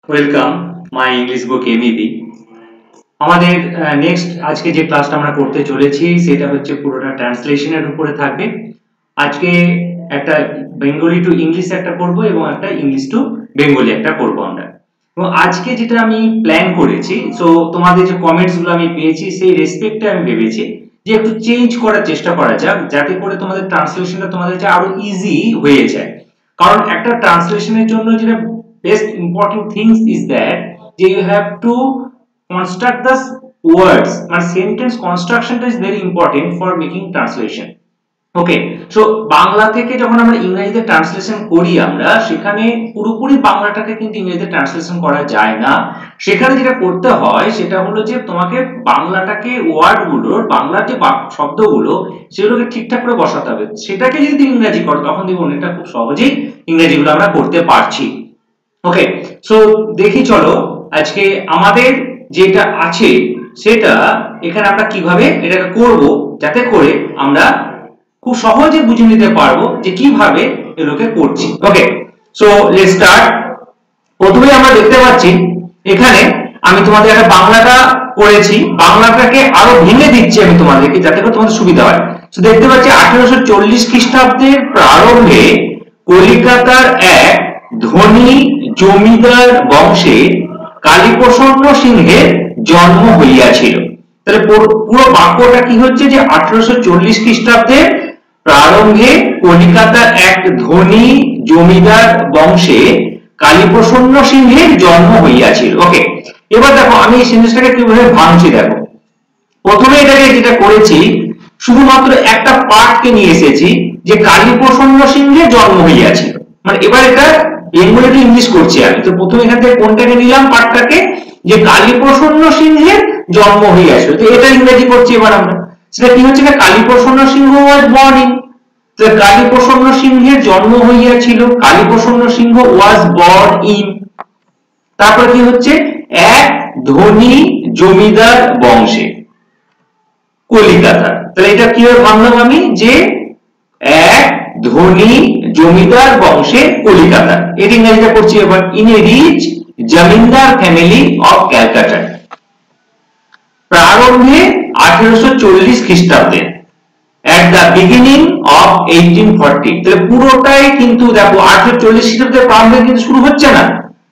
Welcome my English book এমইবি। আমাদের next আজকে যে ক্লাসটা আমরা করতে চলেছি সেটা হচ্ছে পুরোটা ট্রান্সলেশনের উপরে থাকবে। আজকে একটা বেঙ্গলি টু ইংলিশ একটা করব এবং একটা ইংলিশ টু বেঙ্গলি একটা করব আমরা। এবং আজকে যেটা আমি প্ল্যান করেছি, সো তোমাদের যে কমেন্টস গুলো আমি পেয়েছি সেই রেসপেক্টে আমি ভেবেছি যে একটু চেঞ্জ করার চেষ্টা করা যাক, যাতে করে তোমাদের ট্রান্সলেশনটা তোমাদের কাছে আরো ইজি হয়ে যায়। কারণ একটা ট্রান্সলেশনের জন্য যেটা best important things is that you have to construct the words, মানে sentence construction is very important for making translation. Okay, so Bangla থেকে যখন আমরা ইংরেজিতে ট্রান্সলেশন করি আমরা সেখানে পুরোপুরি বাংলাটাকে কিন্তু ইংরেজিতে ট্রান্সলেশন করা যায় না। সেখানে যেটা করতে হয় সেটা হলো যে তোমাকে বাংলাটাকে ওয়ার্ডগুলোর বাংলার যে শব্দগুলো সেগুলোকে ঠিকঠাক করে বসাতে হবে। সেটাকে যদি ইংরেজি করো তখন দেখুন এটা খুব সহজেই ইংরেজিগুলো আমরা করতে পারছি। ওকে, সো দেখি চলো আজকে আমাদের যেটা আছে সেটা এখানে আমরা কিভাবে এটাকে করব যাতে করে আমরা খুব সহজে বুঝে নিতে পারবো যে কিভাবে এগুলোকে করছি। ওকে, সো লেটস স্টার্ট। প্রথমে আমরা দেখতে পাচ্ছি এখানে আমি তোমাদের একটা বাংলাটা করেছি, বাংলাটাকে আরো ভেঙে দিচ্ছি আমি তোমাদেরকে যাতে করে তোমাদের সুবিধা হয়। সো দেখতে পাচ্ছি 1840 খ্রিস্টাব্দের প্রারম্ভে কলিকাতার এক ধনী জমিদার বংশে কালীপ্রসন্ন সিংহের জন্ম হইয়াছিল। তাহলে পুরো বাক্যটা কি হচ্ছে যে 1840 খ্রিস্টাব্দের প্রারম্ভে কলিকাতার এক ধনী জমিদার বংশে কালীপ্রসন্ন সিংহের জন্ম হইয়াছিল। ওকে, এবার দেখো আমি এই সেন্টেন্সটাকে কিভাবে ভাঙছি। দেখো প্রথমে এটাকে যেটা করেছি শুধুমাত্র একটা পার্টকে নিয়ে এসেছি যে কালীপ্রসন্ন সিংহের জন্ম হইয়াছিল, মানে এবার এটা বেঙ্গলি টু ইংলিশ করছি আমি। তো প্রথমে এখান থেকে কোনটাকে নিলাম, পার্টটাকে, যে কালীপ্রসন্ন সিংহের জন্ম হইয়াছিল। তো এটা ইংরেজি করছি এবার আমরা। সেটা কি হচ্ছে না, Kaliprasanna Singha was born in. তো কালীপ্রসন্ন সিংহের জন্ম হইয়াছিল, Kaliprasanna Singha was born in. তারপরে কি হচ্ছে, এক ধনী জমিদার বংশে কলিকাতা। তাহলে এটা কিভাবে ভাবলাম আমি, যে এক ধনী জমিদার বংশে কলিকাতা। এর ইংরেজিটা করছি এবার, in a rich zamindar family of Calcutta. প্রারম্ভে 1840 খ্রিস্টাব্দে, at the beginning of 1840। তাহলে পুরোটাই কিন্তু দেখো 1840 খ্রিস্টাব্দের প্রারম্ভে কিন্তু শুরু হচ্ছে না।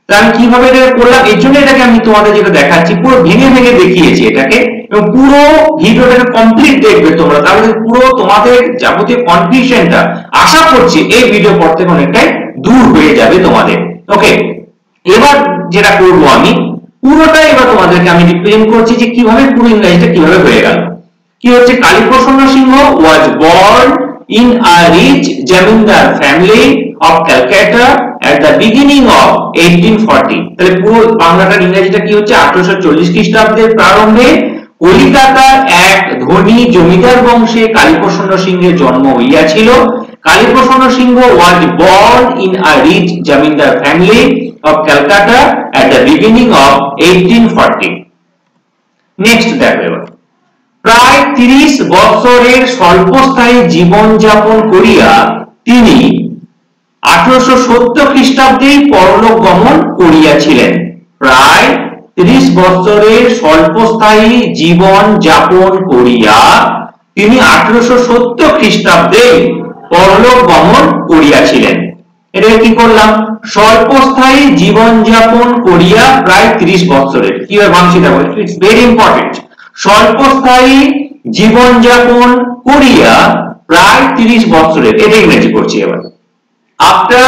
তাহলে আমি কিভাবে এটা করলাম, এই জন্য এটাকে আমি তোমাদের যেটা দেখাচ্ছি পুরো ভেঙে ভেঙে দেখিয়েছি এটাকে, এবং পুরো ভিডিওটাকে কমপ্লিট দেখবে তোমরা, তাহলে পুরো তোমাদের যাবতীয় কনফিউশনটা আশা করছি এই ভিডিও পড় থেকে অনেকটাই দূর হয়ে যাবে তোমাদের। ওকে, এবার যেটা করব আমি পুরোটাই এবার তোমাদেরকে আমি রিপ্রেজেন্ট করছি যে কিভাবে পুরো ইংরেজিটা কিভাবে হয়ে গেল। কি হচ্ছে, Kaliprasanna Singha was born in a rich zamindar family of Calcutta at the beginning of 1840। তাহলে পুরো বাংলাটার ইংরেজিটা কি হচ্ছে, 1840 খ্রিস্টাব্দের প্রারম্ভে কলিকাতার এক ধনী জমিদার বংশে কালীপ্রসন্ন সিংহের জন্ম হইয়াছিল। Kaliprasanna Singha was born in a rich zamindar family of Calcutta at the beginning of 1840। Next দেখো এবার, প্রায় 30 বছরের স্বল্পস্থায়ী জীবন যাপন করিয়া তিনি 1870 খ্রিস্টাব্দেই পরলোক গমন করিয়াছিলেন। প্রায় 30 বছরের স্বল্পস্থায়ী জীবন যাপন করিয়া তিনি 1870 খ্রিস্টাব্দে পরলোক গমন করিয়াছিলেন। এটা কি করলাম, স্বল্পস্থায়ী জীবন যাপন করিয়া প্রায় 30 বছরের, কিভাবে ভাঙছি দেখো, ইটস ভেরি ইম্পর্টেন্ট। স্বল্পস্থায়ী জীবন যাপন করিয়া প্রায় 30 বছরের, এটা ইংরেজি করছি এবার। After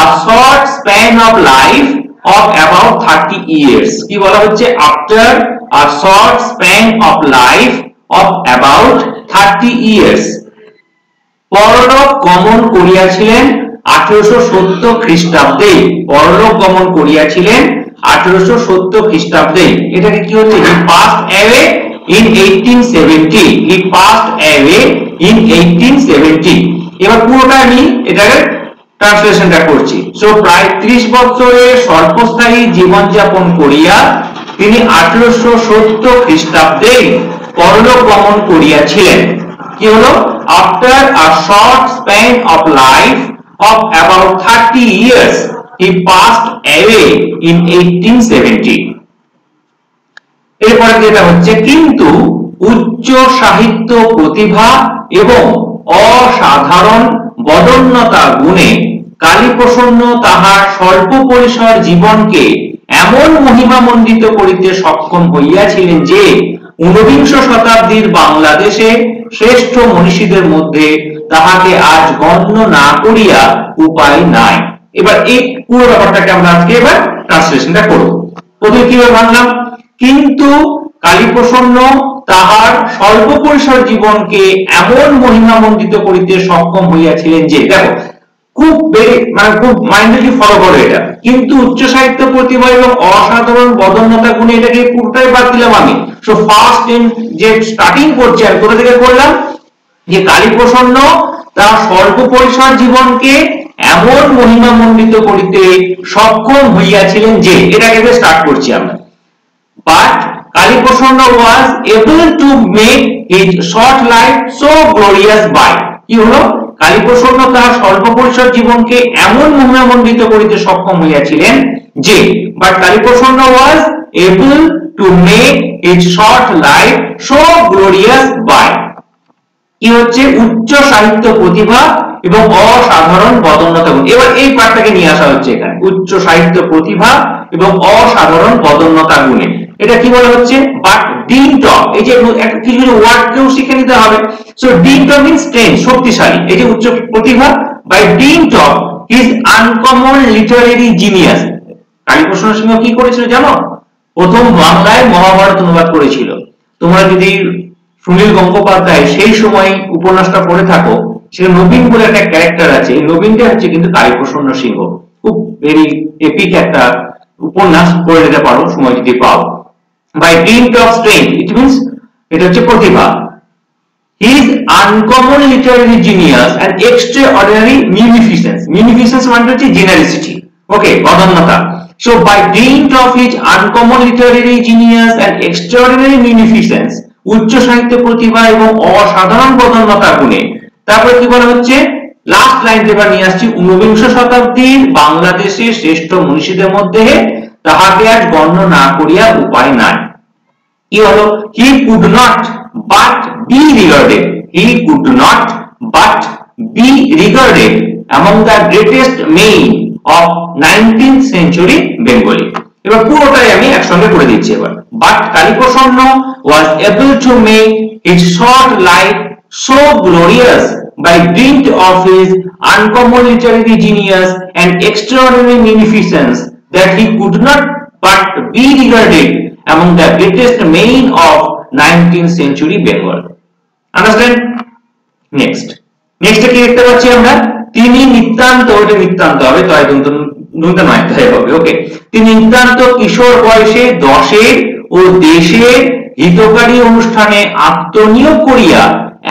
a short span of life of about 30 years, কি বলা হচ্ছে, after a short span of life of about 30 years, পরলোক গমন করিয়াছিলেন 1870 খ্রিস্টাব্দে। পরলোক গমন করিয়াছিলেন 1870 খ্রিস্টাব্দে। এটাকে কি হচ্ছে, he passed away in 1870। he passed away in 1870। এবার পুরোটা আমি এটাকে ট্রান্সলেশনটা করছি। সো প্রায় 30 বছরের স্বল্পস্থায়ী জীবনযাপন করিয়া তিনি 1870 খ্রিস্টাব্দে পরলোক গমন করিয়াছিলেন। কি হলো, after a short span of life of about 30 years, he passed away in 1870. এরপরে যেটা হচ্ছে কিন্তু উচ্চ সাহিত্য প্রতিভা এবং অসাধারণ বদন্যতা গুণে কালীপ্রসন্ন তাহার স্বল্প পরিসর জীবনকে এমন মহিমামণ্ডিত করিতে সক্ষম হইয়াছিলেন যে ঊনবিংশ শতাব্দীর বাংলাদেশে শ্রেষ্ঠ মনীষীদের মধ্যে তাহাকে আজ গণ্য না করিয়া উপায় নাই। এবার এই পুরো ব্যাপারটাকে আমরা আজকে এবার ট্রান্সলেশনটা করব। প্রথমে কিভাবে ভাবলাম, কিন্তু কালীপ্রসন্ন তাহার স্বল্প পরিসর জীবনকে এমন মহিমামণ্ডিত করিতে সক্ষম হইয়াছিলেন যে, দেখো খুব খুব মাইন্ডলি ফলো করো এটা, কিন্তু উচ্চ সাহিত্য প্রতিভা এবং অসাধারণ বদন্যতা গুণে এটাকে পুরোটাই বাদ দিলাম আমি। সো ফার্স্ট যে স্টার্টিং করছি আমি কোথা থেকে করলাম, যে কালীপ্রসন্ন তার স্বল্প পরিসর জীবনকে এমন মহিমামণ্ডিত করিতে সক্ষম হইয়াছিলেন যে, এটাকে স্টার্ট করছি আমরা। But Kaliprasanna was able to make his short life so glorious by, কি হলো, কালীপ্রসন্ন তার স্বল্প পরিসর জীবনকে এমন মহিমামণ্ডিত করিতে সক্ষম হইয়াছিলেন যে, but Kaliprasanna was able to make his short life so glorious by, কি হচ্ছে, উচ্চ সাহিত্য প্রতিভা এবং অসাধারণ বদন্যতা গুণ। এবার এই পার্টটাকে নিয়ে আসা হচ্ছে এখানে, উচ্চ সাহিত্য প্রতিভা এবং অসাধারণ বদন্যতা গুণে। এটা কি বলা হচ্ছে, বাট ডিন্ট অফ, এই যে একটা কিছু ওয়ার্ড কেউ শিখে নিতে হবে। So dint of means strength, শক্তিশালী, এই যে উচ্চ প্রতিভা, by dint of his uncommon literary genius. Kaliprasanna Singha কি করেছিল জানো, প্রথম বাংলায় মহাভারত অনুবাদ করেছিল। তোমরা যদি সুনীল গঙ্গোপাধ্যায় সেই সময় উপন্যাসটা পড়ে থাকো, সেটা নবীন বলে একটা ক্যারেক্টার আছে, এই নবীনটা হচ্ছে কিন্তু কালীপ্রসন্ন সিংহ। খুব ভেরি এপিক একটা উপন্যাস, পড়ে নিতে পারো সময় যদি পাও। By dint of strength, it means এটা হচ্ছে প্রতিভা। His uncommon literary genius and extraordinary munificence, munificence মানে হচ্ছে জেনারেসিটি, ওকে, বদন্যতা। So by dint of his uncommon literary genius and extraordinary munificence, উচ্চ সাহিত্য প্রতিভা এবং অসাধারণ বদন্যতা গুণে। তারপরে কি বলা হচ্ছে, লাস্ট লাইন এবার নিয়ে আসছি, ঊনবিংশ শতাব্দীর বাংলাদেশের শ্রেষ্ঠ মনীষীদের মধ্যে তাহাকে আজ গণ্য না করিয়া উপায় নাই। কি হলো, he could not but B regarded, he could not but B regarded among the greatest main of 19th century Bengali. এবার পুরোটাই আমি একসঙ্গে করে দিচ্ছি এবার। But Kaliprasanna was able to make his short life so glorious by dint of his uncommon literary genius and extraordinary munificence that he could not but be regarded among the greatest men of 19th century Bengal. Understand? Next কি দেখতে পাচ্ছি আমরা, তিনি নিতান্ত, ওটা নিতান্ত হবে, তো নুনটা নয়, তাই হবে, ওকে। তিনি নিতান্ত কিশোর বয়সে দশের ও দেশের হিতকারী অনুষ্ঠানে আত্মনিয়োগ করিয়া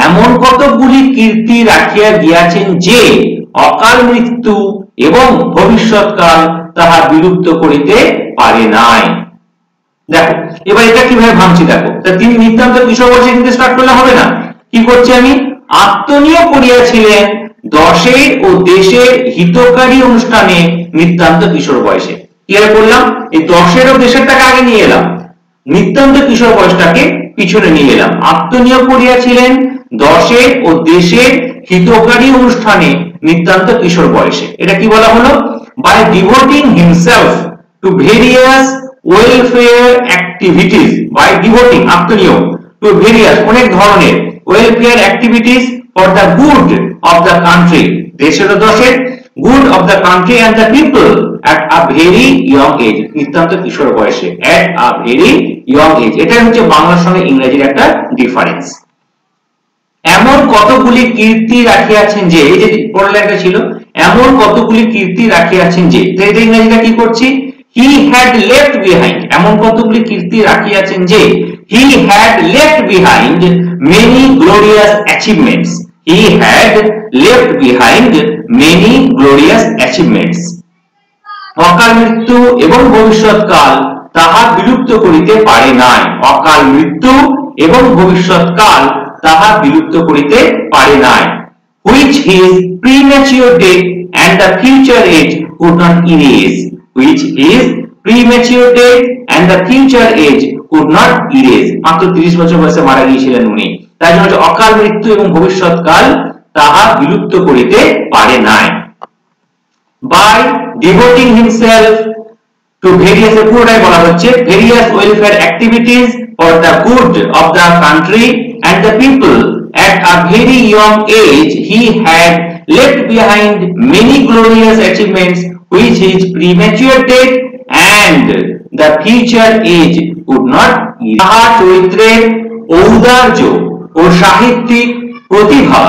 এমন কতগুলি কীর্তি রাখিয়া গিয়াছেন যে অকাল মৃত্যু এবং ভবিষ্যৎকাল তাহা বিলুপ্ত করিতে পারে নাই। দেখো এবার এটা কিভাবে ভাঙছি, দেখো তিনি নিতান্ত কিশোর বয়সে কিন্তু স্টার্ট করলে হবে না, কি করছি আমি, আত্মনিয়োগ করিয়াছিলেন দশের ও দেশের হিতকারী অনুষ্ঠানে নিতান্ত কিশোর বয়সে। কি করলাম, এই দশের ও দেশেরটাকে আগে নিয়ে এলাম, নিতান্ত কিশোর বয়সটাকে পিছনে নিয়ে এলাম। আত্মনিয়োগ করিয়াছিলেন দশের ও দেশের হিতকারী অনুষ্ঠানে নিতান্ত কিশোর বয়সে। এটা কি বলা হলো, by devoting himself to various welfare activities, by devoting, আত্মনিয়োগ, টু ভেরিয়াস, অনেক ধরনের, welfare activities for the good of the country, দেশের ও দশের, good of the country and the people at a very young age, নিতান্ত কিশোর বয়সে, at a very young age। এটা হচ্ছে বাংলার সঙ্গে ইংরেজির একটা ডিফারেন্স। এমন কতগুলি কীর্তি রাখিয়াছেন যে, এই যে পরের লাইনটা ছিল, এমন কতগুলি কীর্তি রাখিয়াছেন যে, এটা ইংরেজিটা কি করছি, he had left behind, এমন কতগুলি কীর্তি রাখিয়াছেন যে, he had left behind many glorious achievements, he had left behind many glorious achievements। অকাল মৃত্যু এবং ভবিষ্যৎকাল তাহা বিলুপ্ত করিতে পারে নাই, অকাল মৃত্যু এবং ভবিষ্যৎকাল তাহা বিলুপ্ত করিতে পারে নাই, which his premature death and the future age could not erase, which is premature death and the future age could not erase. মাত্র 30 বছর বয়সে মারা গিয়েছিলেন উনি। তাই জন্য অকাল মৃত্যু এবং ভবিষ্যৎকাল তাহা বিলুপ্ত করিতে পারে নাই। By devoting himself to various, পুরোটাই বলা হচ্ছে, various welfare activities for the good of the country and the people, at a very young age he had left behind many glorious achievements which his premature death and the future age could not erase. তাহার চরিত্রের ঔদার্য ও সাহিত্যিক প্রতিভা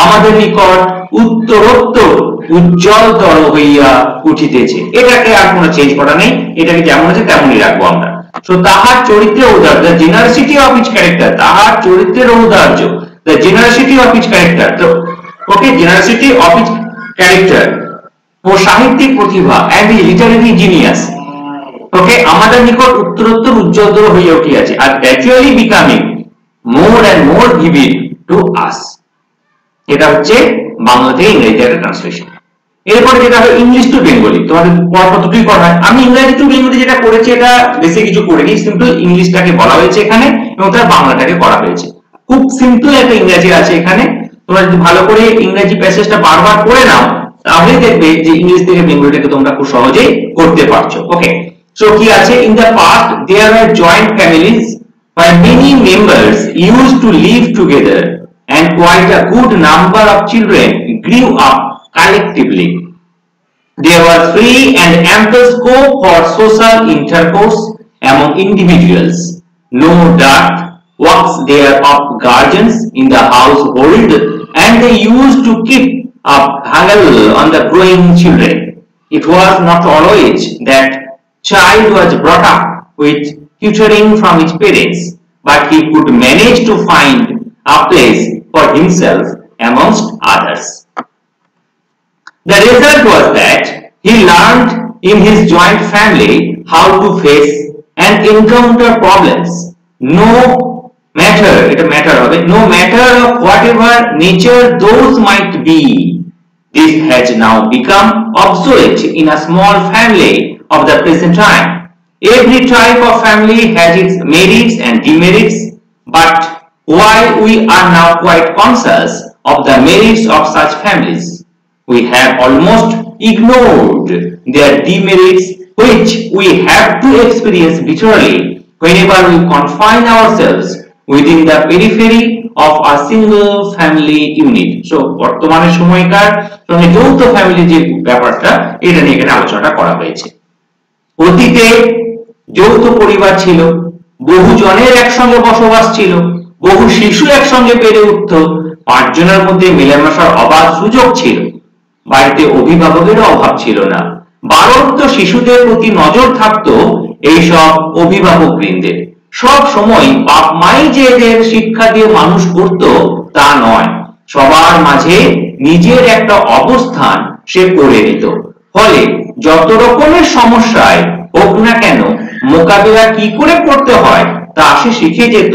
আমাদের নিকট উত্তরোত্তর উজ্জ্বলতর হইয়া উঠিতেছে। এটাকে আর কোনো change করা নেই, এটাকে যেমন আছে তেমনই রাখবো আমরা। সো তাহার চরিত্রের ঔদার্য, the generosity of each character, তাহার চরিত্রের ঔদার্য, the generosity of each character, তো ওকে, generosity of each character ও সাহিত্যিক প্রতিভা and the literary genius, ওকে, আমাদের নিকট উত্তরোত্তর উজ্জ্বলতর হইয়া উঠিয়াছে, আর gradually becoming more and more vivid to us। এটা হচ্ছে বাংলা থেকে ইংরেজিতে একটা ট্রান্সলেশন। এরপরে যেটা হবে ইংলিশ টু বেঙ্গলি, তোমাদের কতটুকুই করা হয়। আমি ইংরেজি টু বেঙ্গলি যেটা করেছি এটা বেশি কিছু করিনি, সিম্পল ইংলিশটাকে বলা হয়েছে এখানে এবং তার বাংলাটাকে করা হয়েছে। খুব সিম্পল একটা ইংরেজি আছে এখানে, তোমরা যদি ভালো করে ইংরেজি প্যাসেজটা বারবার পড়ে নাও তাহলে দেখবে যে ইংলিশ থেকে বেঙ্গলিটাকে তোমরা খুব সহজেই করতে পারছো। ওকে, সো কি আছে, in the past there are joint families where many members used to live together and quite a good number of children grew up collectively. There was free and ample scope for social intercourse among individuals. No doubt works there of guardians in the household, and they used to keep up haggle on the growing children. It was not always that child was brought up with tutoring from his parents, but he could manage to find a place for himself amongst others. The result was that he learned in his joint family how to face and encounter problems, no matter of whatever nature those might be. This has now become obsolete in a small family of the present time. Every type of family has its merits and demerits, but while we are now quite conscious of the merits of such families, we have almost ignored their demerits, which we have to experience bitterly whenever we confine ourselves within the periphery of a single family unit. So বর্তমানে সময়কার সঙ্গে যৌথ family যে ব্যাপারটা, এটা নিয়ে এখানে আলোচনা করা হয়েছে। অতীতে যৌথ পরিবার ছিল, বহু জনের একসঙ্গে বসবাস ছিল, বহু শিশু একসঙ্গে বেড়ে উঠত, 5 জনের মধ্যে মেলামেশার অবাধ সুযোগ ছিল, বাড়িতে অভিভাবকেরও অভাব ছিল না, বাড়ন্ত শিশুদের প্রতি নজর থাকতো এইসব অভিভাবক বৃন্দের। সব সময় বাপ মাই যে এদের শিক্ষা দিয়ে মানুষ করত তা নয়, সবার মাঝে নিজের একটা অবস্থান সে করে নিত। ফলে যত রকমের সমস্যায় হোক না কেন মোকাবিলা কি করে করতে হয় তা সে শিখে যেত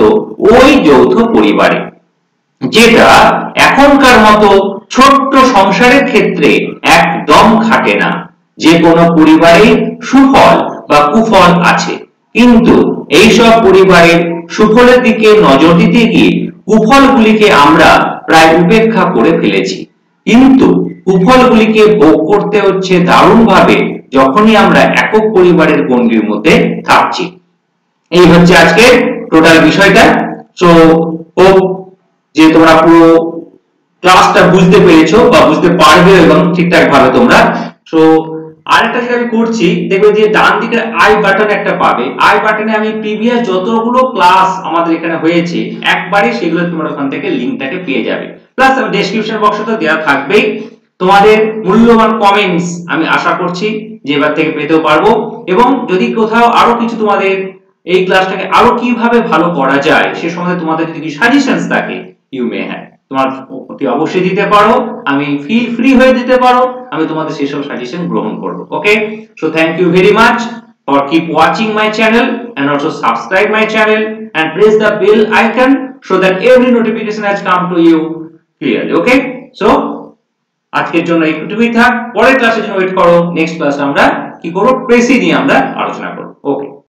ওই যৌথ পরিবারে, যেটা এখনকার মতো ছোট্ট সংসারের ক্ষেত্রে একদম খাটে না। যে কোনো পরিবারে সুফল বা কুফল আছে, কিন্তু এইসব পরিবারের সুফলের দিকে নজর দিতে গিয়ে কুফলগুলিকে আমরা প্রায় উপেক্ষা করে ফেলেছি। কিন্তু কুফলগুলিকে ভোগ করতে হচ্ছে দারুণভাবে যখনই আমরা একক পরিবারের গণ্ডির মধ্যে থাকছি। এই হচ্ছে আজকে টোটাল বিষয়টা। সো হোপ যে তোমরা পুরো ক্লাসটা বুঝতে পেরেছো বা বুঝতে পারবে এবং ঠিকঠাক ভাবে তোমরা। সো আরেকটা যেটা আমি করছি, দেখবে যে ডান দিকের আই বাটন একটা পাবে, আই বাটনে আমি প্রিভিয়াস যতগুলো ক্লাস আমাদের এখানে হয়েছে একবারে সেগুলো তোমরা ওখান থেকে লিংকটাকে পেয়ে যাবে। প্লাস ডেসক্রিপশন বক্সে তো দেওয়া থাকবেই। তোমাদের মূল্যবান কমেন্টস আমি আশা করছি যে এবার থেকে পেতেও পারবো, এবং যদি কোথাও আরো কিছু তোমাদের এই ক্লাসটাকে আরো কিভাবে ভালো করা যায় সে সম্বন্ধে তোমাদের যদি সাজেশনস থাকে, ইউ মে হ্যাভ, তোমার অতি অবশ্যই দিতে পারো, আমি ফিল ফ্রি হয়ে দিতে পারো, আমি তোমাদের সেসব সাজেশন গ্রহণ করব। Okay, so thank you very much for keep watching my channel and also subscribe my channel and press the bell icon so that every notification has come to you clearly. Okay, so আজকের জন্য একটুকুই থাক, পরের ক্লাসের জন্য wait করো। Next ক্লাসে আমরা কি করব, প্রেসি নিয়ে আমরা আলোচনা করব। ওকে।